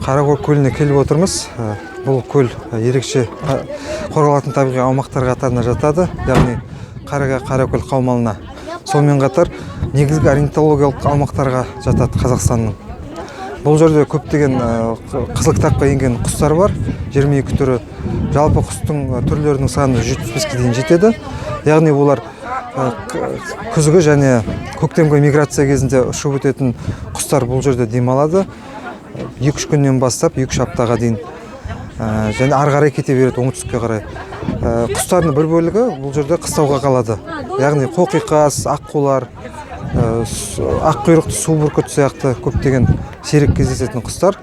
Қаракөл көліне келіп отырмыз. Бұл көл ерекше қорғалатын табиғи аумақтар қатарына жатады, яғни Қаракөл қаумалына. Сонымен қатар негізгі орнитологиялық аумақтарға жатады Қазақстанның. Бұл жерде көптеген қызыл кітапқа енген құстар бар, 22 түрі. Жалпы құстың түрлерінің саны 175-ке дейін жетеді. Яғни олар күзгі және көктемгі миграция кезінде ұшып өтетін құстар бұл жерде демалады. 2-3 күннен бастап 2-3 аптаға дейін және ары қарай кете береді оңтүстікке қарай. Құстардың бір бөлігі бұл жерде қыстауға қалады. Яғни қоқиқаз, аққулар, аққұйрықты су бүркіт сияқты көптеген сирек кездесетін құстар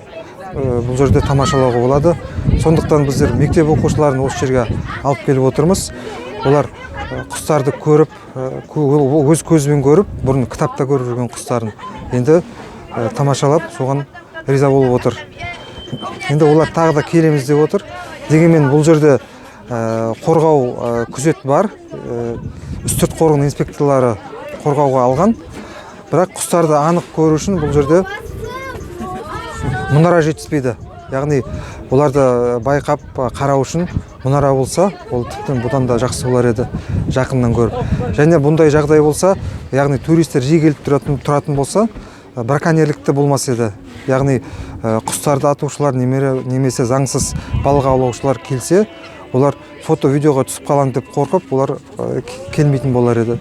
бұл жерде тамашалауға болады. Сондықтан біздер мектеп оқушыларын осы жерге алып келіп отырмыз. Олар құстарды көріп, өз көзбен көріп, бұрын кітапта көріп жүрген құстарын енді тамашалап, соған риза болып отыр. Енді олар тағы да келеміз деп отыр. Дегенмен бұл жерде қорғау күзет бар. Үстірт қорығының инспекторлары қорғауға алған. Бірақ құстарды анық көру үшін бұл жерде мұнара жетіспейді. Яғни оларды байқап қарау үшін мұнара болса, ол тіптен бұдан да жақсы болар еді, жақыннан көріп. Және бұндай жағдай болса, яғни туристер жиі келіп тұратын болса, браконьерлікті болмас еді. Яғни құстарды атушылар немесе заңсыз балық аулаушылар келсе, олар фото-видеоға түсіп қалан деп қорқып, олар келмейтін болар еді.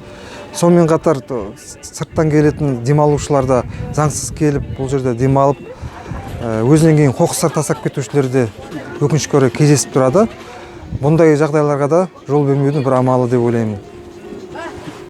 Сонымен қатар сырттан келетін демалушылар да заңсыз келіп, бұл жерде демалып, өзінен кейін қоқыстар тастап кетушілер де өкінішке орай кездесіп тұрады. Бұндай жағдайларға да жол бермеудің бір амалы деп ойлаймын.